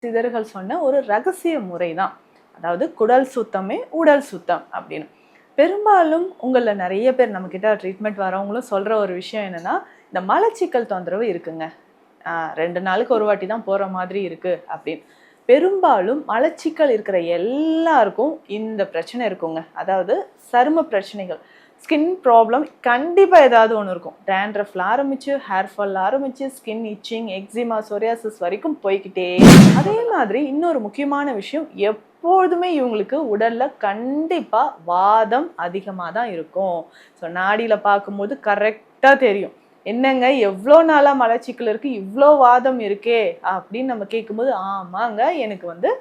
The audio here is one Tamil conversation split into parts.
சித்தர்கள் சொன்ன ஒரு ரகசிய முறை தான். அதாவது குடல் சுத்தமே உடல் சுத்தம் அப்படின்னு. பெரும்பாலும் உங்கள நிறைய பேர் நம்மக்கிட்ட ட்ரீட்மெண்ட் வரவங்களும் சொல்ற ஒரு விஷயம் என்னன்னா, இந்த மலச்சிக்கல் தொந்தரவு இருக்குங்க. 2 நாளுக்கு ஒரு வாட்டி தான் போற மாதிரி இருக்கு அப்படின்னு. பெரும்பாலும் மலச்சிக்கல் இருக்கிற எல்லாருக்கும் இந்த பிரச்சனை இருக்குங்க. அதாவது சரும பிரச்சனைகள். ஸ்கின் ப்ராப்ளம் கண்டிப்பா ஏதாவது ஒண்ணு இருக்கும். டேண்ட்ரஃப்ல ஆரம்பிச்சு, ஹேர் ஃபால்ல ஆரம்பிச்சு, ஸ்கின் இச்சிங், எக்ஸிமா, சொரியாசிஸ் வரைக்கும் போய்க்கிட்டே அதே மாதிரி இன்னொரு முக்கியமான விஷயம், எப்பொழுதுமே இவங்களுக்கு உடல்ல கண்டிப்பா வாதம் அதிகமா தான் இருக்கும். ஸோ நாடியில பார்க்கும்போது கரெக்டா தெரியும். என்னங்க எவ்வளோ நாளா மலச்சிக்கல் இருக்கு, இவ்வளோ வாதம் இருக்கே அப்படின்னு நம்ம கேட்கும்போது, ஆமாங்க எனக்கு வந்து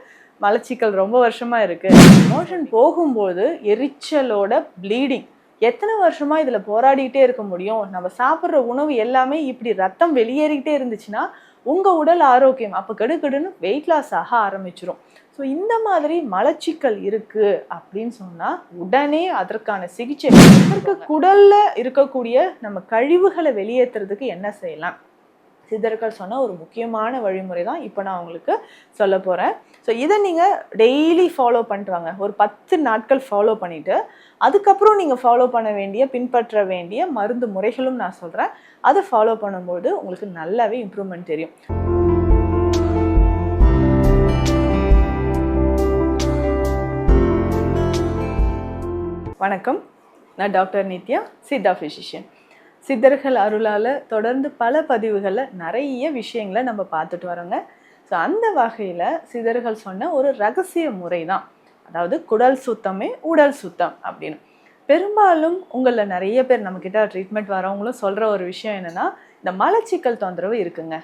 மலச்சிக்கல் ரொம்ப வருஷமா இருக்கு. மோஷன் போகும்போது எரிச்சலோட ப்ளீடிங். எத்தனை வருஷமா இதுல போராடிட்டே இருக்க முடியும்? நம்ம சாப்பிட்ற உணவு எல்லாமே இப்படி ரத்தம் வெளியேறிக்கிட்டே இருந்துச்சுன்னா, உங்க உடல் ஆரோக்கியம் அப்ப கெடுகெடுன்னு வெயிட் லாஸ் ஆக ஆரம்பிச்சிரும். ஸோ இந்த மாதிரி மலச்சிக்கல் இருக்கு அப்படின்னு சொன்னா, உடனே அதற்கான சிகிச்சை இதற்கு குடல்ல இருக்கக்கூடிய நம்ம கழிவுகளை வெளியேற்றுறதுக்கு என்ன செய்யலாம்? சித்தர்கள் சொன்ன ஒரு முக்கியமான வழிமுறை தான் இப்போ நான் உங்களுக்கு சொல்ல போகிறேன். ஸோ இதை நீங்கள் டெய்லி ஃபாலோ பண்ணிட்டு வாங்க. ஒரு 10 நாட்கள் ஃபாலோ பண்ணிவிட்டு அதுக்கப்புறம் நீங்கள் ஃபாலோ பண்ண வேண்டிய பின்பற்ற வேண்டிய மருந்து முறைகளும் நான் சொல்கிறேன். அதை ஃபாலோ பண்ணும்போது உங்களுக்கு நல்லாவே இம்ப்ரூவ்மெண்ட் தெரியும். வணக்கம், நான் டாக்டர் நித்யா, சித்தா ஃபிசிஷியன். சித்தர்கள் அருளால் தொடர்ந்து பல பதிவுகளில் நிறைய விஷயங்களை நம்ம பார்த்துட்டு வரோங்க. ஸோ அந்த வகையில் சித்தர்கள் சொன்ன ஒரு ரகசிய முறை தான். அதாவது குடல் சுத்தமே உடல் சுத்தம் அப்படின்னு. பெரும்பாலும் உங்களில் நிறைய பேர் நம்மக்கிட்ட ட்ரீட்மெண்ட் வரவங்களும் சொல்கிற ஒரு விஷயம் என்னென்னா, இந்த மலச்சிக்கல் தொந்தரவு இருக்குங்க.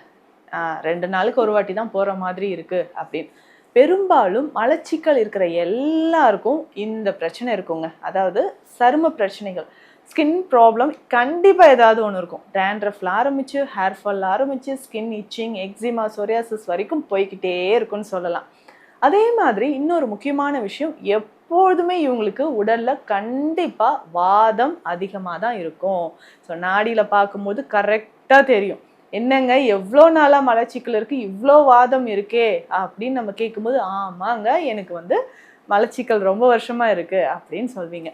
2 நாளுக்கு ஒரு வாட்டி தான் போகிற மாதிரி இருக்குது அப்படின்னு. பெரும்பாலும் மலச்சிக்கல் இருக்கிற எல்லாருக்கும் இந்த பிரச்சனை இருக்குங்க. அதாவது சரும பிரச்சனைகள். ஸ்கின் ப்ராப்ளம் கண்டிப்பாக ஏதாவது ஒன்று இருக்கும். டேண்ட்ரஃப்ல ஆரம்பிச்சு, ஹேர் ஃபால்ல ஆரம்பிச்சு, ஸ்கின் இச்சிங், எக்ஸிமா, சொரியாசிஸ் வரைக்கும் போய்கிட்டே இருக்குன்னு சொல்லலாம். அதே மாதிரி இன்னொரு முக்கியமான விஷயம், எப்பொழுதுமே இவங்களுக்கு உடல்ல கண்டிப்பா வாதம் அதிகமாக தான் இருக்கும். ஸோ நாடியில பார்க்கும்போது கரெக்டாக தெரியும். என்னங்க எவ்வளோ நாளா மலச்சிக்கல் இருக்கு, இவ்வளோ வாதம் இருக்கே அப்படின்னு நம்ம கேட்கும்போது, ஆமாங்க எனக்கு வந்து மலச்சிக்கல் ரொம்ப வருஷமா இருக்கு அப்படின்னு சொல்வீங்க.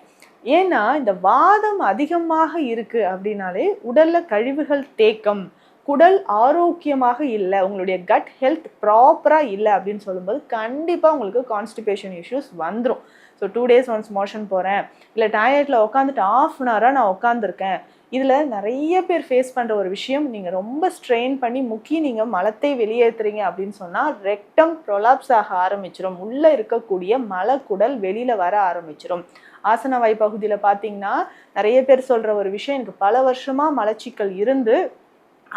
ஏன்னா இந்த வாதம் அதிகமாக இருக்கு அப்படின்னாலே உடல்ல கழிவுகள் தேக்கம், குடல் ஆரோக்கியமாக இல்லை, உங்களுடைய கட் ஹெல்த் ப்ராப்பராக இல்லை அப்படின்னு சொல்லும்போது கண்டிப்பாக உங்களுக்கு கான்ஸ்டிபேஷன் இஷ்யூஸ் வந்துடும். ஸோ 2 days ஒன்ஸ் மோஷன் போகிறேன், இல்லை டாய்லெட்டில் உட்காந்துட்டு 1/2 an hour நான் உட்காந்துருக்கேன். இதில் நிறைய பேர் ஃபேஸ் பண்ணுற ஒரு விஷயம், நீங்கள் ரொம்ப ஸ்ட்ரெயின் பண்ணி முக்கி நீங்கள் மலத்தை வெளியேற்றுறீங்க அப்படின்னு சொன்னால் ரெக்டம் ப்ரொலாப்ஸ் ஆக ஆரம்பிச்சிடும். உள்ளே இருக்கக்கூடிய மலக்குடல் வெளியில் வர ஆரம்பிச்சிடும். ஆசன வாய் பகுதியில் பார்த்தீங்கன்னா நிறைய பேர் சொல்கிற ஒரு விஷயம், எனக்கு பல வருஷமாக மலச்சிக்கல் இருந்து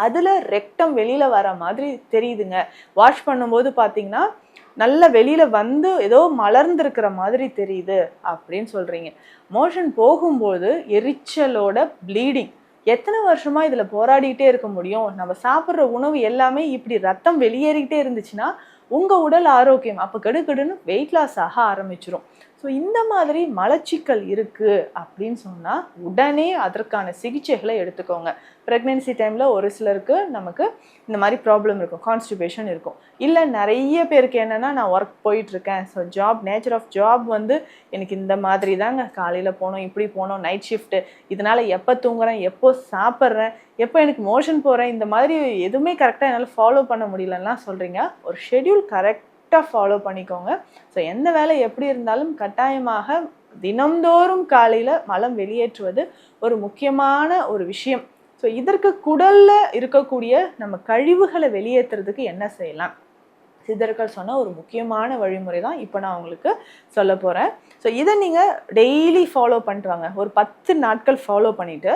அதில் ரெக்டம் வெளியில் வர மாதிரி தெரியுதுங்க. வாஷ் பண்ணும்போது பார்த்தீங்கன்னா நல்ல வெளியில் வந்து ஏதோ மலர்ந்துருக்கிற மாதிரி தெரியுது அப்படின்னு சொல்கிறீங்க. மோஷன் போகும்போது எரிச்சலோட ப்ளீடிங். எத்தனை வருஷமாக இதில் போராடிக்கிட்டே இருக்க முடியும்? நம்ம சாப்பிட்ற உணவு எல்லாமே இப்படி ரத்தம் வெளியேறிக்கிட்டே இருந்துச்சுன்னா உங்கள் உடல் ஆரோக்கியம் அப்போ கெடுகெடுன்னு வெயிட் லாஸ் ஆக ஆரம்பிச்சிடும். ஸோ இந்த மாதிரி மலச்சிக்கல் இருக்குது அப்படின்னு சொன்னால் உடனே அதற்கான சிகிச்சைகளை எடுத்துக்கோங்க. ப்ரெக்னென்சி டைமில் ஒரு சிலருக்கு நமக்கு இந்த மாதிரி ப்ராப்ளம் இருக்கும், கான்ஸ்டிபேஷன் இருக்கும். இல்லை நிறைய பேருக்கு என்னென்னா, நான் ஒர்க் போயிட்டுருக்கேன், ஸோ நேச்சர் ஆஃப் ஜாப் வந்து எனக்கு இந்த மாதிரி தாங்க, காலையில் போகணும், இப்படி போகணும், நைட் ஷிஃப்ட்டு, இதனால் எப்போ தூங்குறேன், எப்போ சாப்பிட்றேன், எப்போ எனக்கு மோஷன் போகிறேன், இந்த மாதிரி எதுவுமே கரெக்டாக என்னால் ஃபாலோ பண்ண முடியலன்னா சொல்கிறீங்க. ஒரு ஷெட்யூல் கரெக்டாக ஃபாலோ பண்ணிக்கோங்க. ஸோ எந்த வேலை எப்படி இருந்தாலும் கட்டாயமாக தினம்தோறும் காலையில் மலம் வெளியேற்றுவது ஒரு முக்கியமான ஒரு விஷயம். ஸோ இதற்கு குடல்ல இருக்கக்கூடிய நம்ம கழிவுகளை வெளியேற்றுறதுக்கு என்ன செய்யலாம்? சித்தர்கள் சொன்ன ஒரு முக்கியமான வழிமுறை தான் இப்போ நான் உங்களுக்கு சொல்ல போகிறேன். ஸோ இதை நீங்கள் டெய்லி ஃபாலோ பண்ணிட்டு வாங்க. ஒரு 10 நாட்கள் ஃபாலோ பண்ணிவிட்டு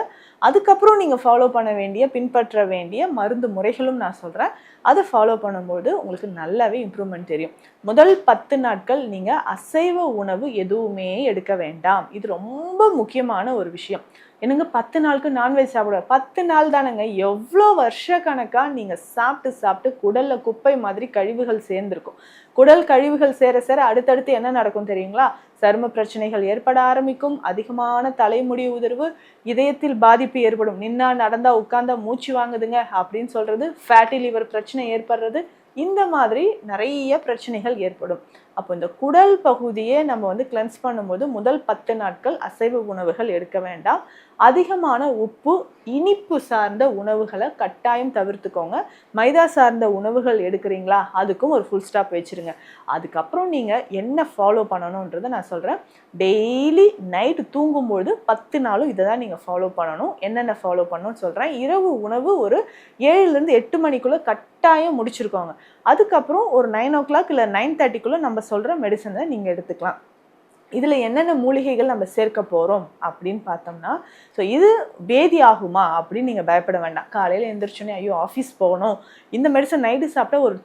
அதுக்கப்புறம் நீங்கள் ஃபாலோ பண்ண வேண்டிய பின்பற்ற வேண்டிய மருந்து முறைகளும் நான் சொல்கிறேன். அதை ஃபாலோ பண்ணும்போது உங்களுக்கு நல்லாவே இம்ப்ரூவ்மெண்ட் தெரியும். முதல் 10 நாட்கள் நீங்கள் அசைவ உணவு எதுவுமே எடுக்க வேண்டாம். இது ரொம்ப முக்கியமான ஒரு விஷயம். என்னங்க 10 நாளுக்கு நான்வெஜ் சாப்பிட? 10 நாள் தானேங்க. எவ்வளோ வருஷ கணக்காக நீங்கள் சாப்பிட்டு குடலில் குப்பை மாதிரி கழிவுகள் சேர்ந்துருக்கும். குடல் கழிவுகள் சேர சேர அடுத்தடுத்து என்ன நடக்கும் தெரியுங்களா? சரும பிரச்சனைகள் ஏற்பட ஆரம்பிக்கும், அதிகமான தலைமுடி உதிர்வு, இதயத்தில் பாதிப்பு ஏற்படும், நின்னா நடந்தா உட்கார்ந்தா மூச்சு வாங்குதுங்க அப்படின்னு சொல்றது, ஃபேட்டி லிவர் பிரச்சனை ஏற்படுறது, இந்த மாதிரி நிறைய பிரச்சனைகள் ஏற்படும். அப்போ இந்த குடல் பகுதியே நம்ம வந்து கிளென்ஸ் பண்ணும்போது முதல் 10 நாட்கள் அசைவ உணவுகள் எடுக்க வேண்டாம். அதிகமான உப்பு, இனிப்பு சார்ந்த உணவுகளை கட்டாயம் தவிர்த்துக்கோங்க. மைதா சார்ந்த உணவுகள் எடுக்கிறீங்களா, அதுக்கும் ஒரு ஃபுல் ஸ்டாப் வச்சுருங்க. அதுக்கப்புறம் நீங்கள் என்ன ஃபாலோ பண்ணணுன்றதை நான் சொல்கிறேன். டெய்லி நைட்டு தூங்கும்போது 10 நாளும் இதை தான் நீங்கள் ஃபாலோ பண்ணணும். என்னென்ன ஃபாலோ பண்ணணும்னு சொல்கிறேன். இரவு உணவு ஒரு 7லேருந்து 8 மணிக்குள்ளே கட்டாயம் முடிச்சிருக்கோங்க. அதுக்கப்புறம் ஒரு 9 o'clock இல்லை 9:30க்குள்ளே நம்ம சொல்கிற மெடிசனை நீங்கள் எடுத்துக்கலாம். இதில் என்னென்ன மூலிகைகள் நம்ம சேர்க்க போகிறோம் அப்படின்னு பார்த்தோம்னா, ஸோ இது பேதி ஆகுமா அப்படின்னு நீங்கள் பயப்பட வேண்டாம். காலையில் எழுந்திரிச்சோன்னே ஐயோ ஆஃபீஸ் போகணும், இந்த மெடிசன் நைட்டு சாப்பிட்டா ஒரு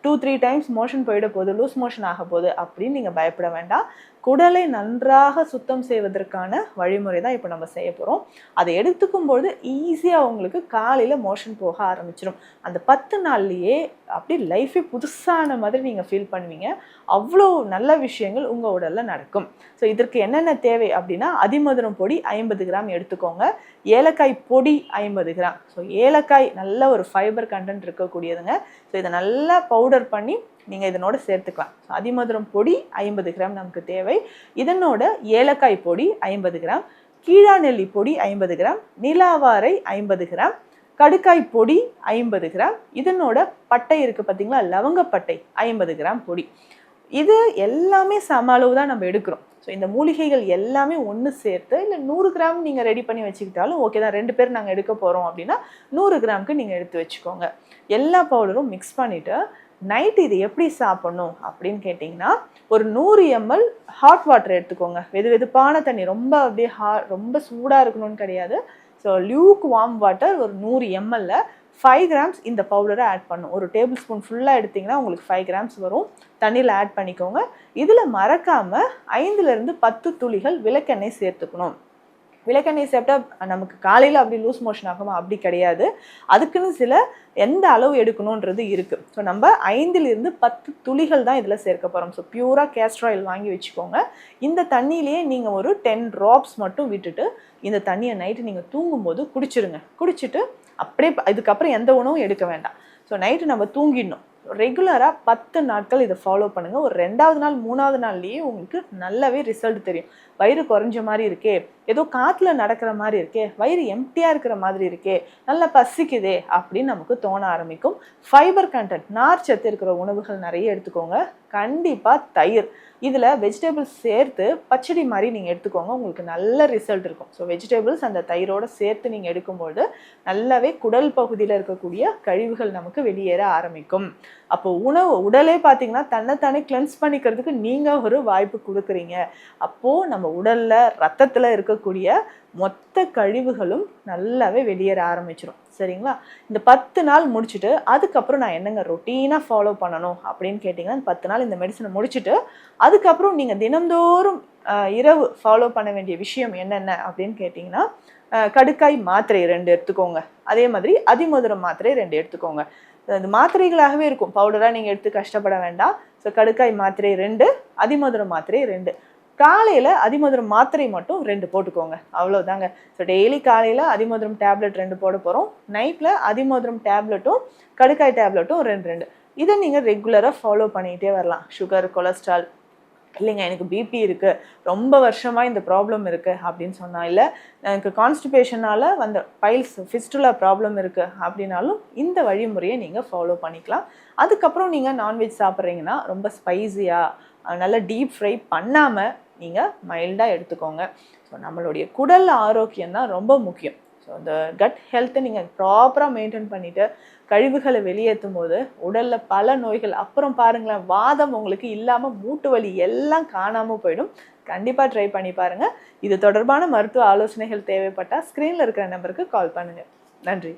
2-3 டைம்ஸ் மோஷன் போயிட போகுது, லூஸ் மோஷன் ஆக போகுது அப்படின்னு நீங்கள் பயப்பட வேண்டாம். குடலை நன்றாக சுத்தம் செய்வதற்கான வழிமுறை தான் இப்போ நம்ம செய்ய போகிறோம். அதை எடுத்துக்கும்போது ஈஸியாக உங்களுக்கு காலையில் மோஷன் போக ஆரம்பிச்சிடும். அந்த 10 நாள்லேயே அப்படி லைஃபே புதுசான மாதிரி நீங்கள் ஃபீல் பண்ணுவீங்க. அவ்வளோ நல்ல விஷயங்கள் உங்கள் உடலில் நடக்கும். ஸோ இதற்கு என்னென்ன தேவை அப்படின்னா, அதிமதுரம் பொடி 50 கிராம் எடுத்துக்கோங்க. ஏலக்காய் பொடி 50 கிராம். ஸோ ஏலக்காய் நல்ல ஒரு ஃபைபர் கண்டென்ட் இருக்கக்கூடியதுங்க. ஸோ இதை நல்லா பவுடர் பண்ணி நீங்கள் இதனோட சேர்த்துக்கலாம். ஸோ அதிமதுரம் பொடி 50 கிராம் நமக்கு தேவை. இதனோட ஏலக்காய் பொடி 50 கிராம், கீழாநெல்லி பொடி 50 கிராம், நிலாவாரை 50 கிராம், கடுக்காய் பொடி 50 கிராம், இதனோட பட்டை இருக்குது பார்த்தீங்களா, லவங்கப்பட்டை 50 கிராம் பொடி. இது எல்லாமே சம அளவு தான் நம்ம எடுக்கிறோம். ஸோ இந்த மூலிகைகள் எல்லாமே ஒன்று சேர்த்து இல்லை 100 கிராம் நீங்கள் ரெடி பண்ணி வச்சுக்கிட்டாலும் ஓகே தான். 2 பேர் நாங்கள் எடுக்க போகிறோம் அப்படின்னா 100 கிராமுக்கு நீங்கள் எடுத்து வச்சுக்கோங்க. எல்லா பவுடரும் மிக்ஸ் பண்ணிவிட்டு நைட்டு இது எப்படி சாப்பிட்ணும் அப்படின்னு கேட்டிங்கன்னா, ஒரு 100 ml ஹாட் வாட்டர் எடுத்துக்கோங்க. வெதுப்பான தண்ணி, ரொம்ப அப்படியே ரொம்ப சூடாக இருக்கணும்னு கிடையாது. ஸோ லியூக் வார்ம் வாட்டர் ஒரு 100 ml 5 கிராம்ஸ் இந்த பவுடரை ஆட் பண்ணும். ஒரு டேபிள் ஸ்பூன் ஃபுல்லாக எடுத்திங்கன்னா உங்களுக்கு 5 கிராம்ஸ் வரும். தண்ணியில் ஆட் பண்ணிக்கோங்க. இதில் மறக்காமல் 5லேருந்து 10 துளிகள் விளக்கெண்ணெய் சேர்த்துக்கணும். விளக்கெண்ணெய் சாப்பிட்டா நமக்கு காலையில் அப்படி லூஸ் மோஷன் ஆகுமா, அப்படி கிடையாது. அதுக்குன்னு சில எந்த அளவு எடுக்கணுன்றது இருக்குது. ஸோ நம்ம 5லிருந்து 10 துளிகள் தான் இதில் சேர்க்க போகிறோம். ஸோ பியூராக கேஸ்டர் ஆயில் வாங்கி வச்சுக்கோங்க. இந்த தண்ணியிலேயே நீங்கள் ஒரு 10 ட்ராப்ஸ் மட்டும் விட்டுட்டு இந்த தண்ணியை நைட்டு நீங்கள் தூங்கும்போது குடிச்சிருங்க. குடிச்சிட்டு அப்படியே இதுக்கப்புறம் எந்த உணவும் எடுக்க வேண்டாம். ஸோ நைட்டு நம்ம தூங்கிடணும். ரெகுலராக 10 நாட்கள் இதை ஃபாலோ பண்ணுங்கள். ஒரு 2வது நாள் 3வது நாள்லேயே உங்களுக்கு நல்லாவே ரிசல்ட் தெரியும். வயிறு குறைஞ்ச மாதிரி இருக்கே, ஏதோ காற்றுல நடக்கிற மாதிரி இருக்கே, வயிறு எம்டியாக இருக்கிற மாதிரி இருக்கே, நல்லா பசிக்குதே அப்படின்னு நமக்கு தோண ஆரம்பிக்கும். ஃபைபர் கண்டென்ட், நார் சத்து இருக்கிற உணவுகள் நிறைய எடுத்துக்கோங்க. கண்டிப்பாக தயிர், இதில் வெஜிடபிள்ஸ் சேர்த்து பச்சடி மாதிரி நீங்கள் எடுத்துக்கோங்க. உங்களுக்கு நல்ல ரிசல்ட் இருக்கும். ஸோ வெஜிடபிள்ஸ் அந்த தயிரோடு சேர்த்து நீங்கள் எடுக்கும்போது நல்லாவே குடல் பகுதியில் இருக்கக்கூடிய கழிவுகள் நமக்கு வெளியேற ஆரம்பிக்கும். அப்போது உடலே பார்த்தீங்கன்னா தன்னைத்தானே கிளென்ஸ் பண்ணிக்கிறதுக்கு நீங்கள் ஒரு வாய்ப்பு கொடுக்குறீங்க. அப்போது நம்ம உடலில் ரத்தத்தில் இருக்கக்கூடிய மொத்த கழிவுகளும் நல்லாவே வெளியேற ஆரம்பிச்சிடும். சரிங்களா? இந்த 10 நாள் முடிச்சுட்டு அதுக்கப்புறம் நான் என்னங்க ரொட்டீனாக ஃபாலோ பண்ணணும் அப்படின்னு கேட்டிங்கன்னா, 10 நாள் இந்த மெடிசனை முடிச்சுட்டு அதுக்கப்புறம் நீங்கள் தினந்தோறும் இரவு ஃபாலோ பண்ண வேண்டிய விஷயம் என்னென்ன அப்படின்னு கேட்டிங்கன்னா, கடுக்காய் மாத்திரை 2 எடுத்துக்கோங்க. அதே மாதிரி அதிமதுரம் மாத்திரை 2 எடுத்துக்கோங்க. அது மாத்திரைகளாகவே இருக்கும், பவுடராக நீங்கள் எடுத்து கஷ்டப்பட வேண்டாம். ஸோ கடுக்காய் மாத்திரை 2, அதிமதுரம் மாத்திரை 2. காலையில் அதிமதுரம் மாத்திரை மட்டும் 2 போட்டுக்கோங்க. அவ்வளோதாங்க. ஸோ டெய்லி காலையில் அதிமதுரம் டேப்லெட் 2 போட போகிறோம். நைட்டில் அதிமதுரம் டேப்லெட்டும் கடுக்காய் டேப்லெட்டும் 2. இதை நீங்கள் ரெகுலராக ஃபாலோ பண்ணிகிட்டே வரலாம். சுகர், கொலஸ்ட்ரால், இல்லைங்க எனக்கு பிபி இருக்குது, ரொம்ப வருஷமாக இந்த ப்ராப்ளம் இருக்குது அப்படின்னு சொன்னால், இல்லை எனக்கு கான்ஸ்டிபேஷனால் வந்த பைல்ஸ் ஃபிஸ்டுலா ப்ராப்ளம் இருக்குது அப்படின்னாலும் இந்த வழிமுறையை நீங்கள் ஃபாலோ பண்ணிக்கலாம். அதுக்கப்புறம் நீங்கள் நான்வெஜ் சாப்பிட்றீங்கன்னா ரொம்ப ஸ்பைஸியாக நல்லா டீப் ஃப்ரை பண்ணாமல் நீங்கள் மைல்டாக எடுத்துக்கோங்க. ஸோ நம்மளுடைய குடல் ஆரோக்கியம் தான் ரொம்ப முக்கியம். ஸோ இந்த கட் ஹெல்த்தை நீங்கள் ப்ராப்பராக மெயின்டைன் பண்ணிவிட்டு கழிவுகளை வெளியேற்றும் போது உடலில் பல நோய்கள், அப்புறம் பாருங்களேன் வாதம் உங்களுக்கு இல்லாமல் மூட்டு வலி எல்லாம் காணாமல் போயிடும். கண்டிப்பாக ட்ரை பண்ணி பாருங்கள். இது தொடர்பான மருத்துவ ஆலோசனைகள் தேவைப்பட்டால் ஸ்க்ரீனில் இருக்கிற நம்பருக்கு கால் பண்ணுங்கள். நன்றி.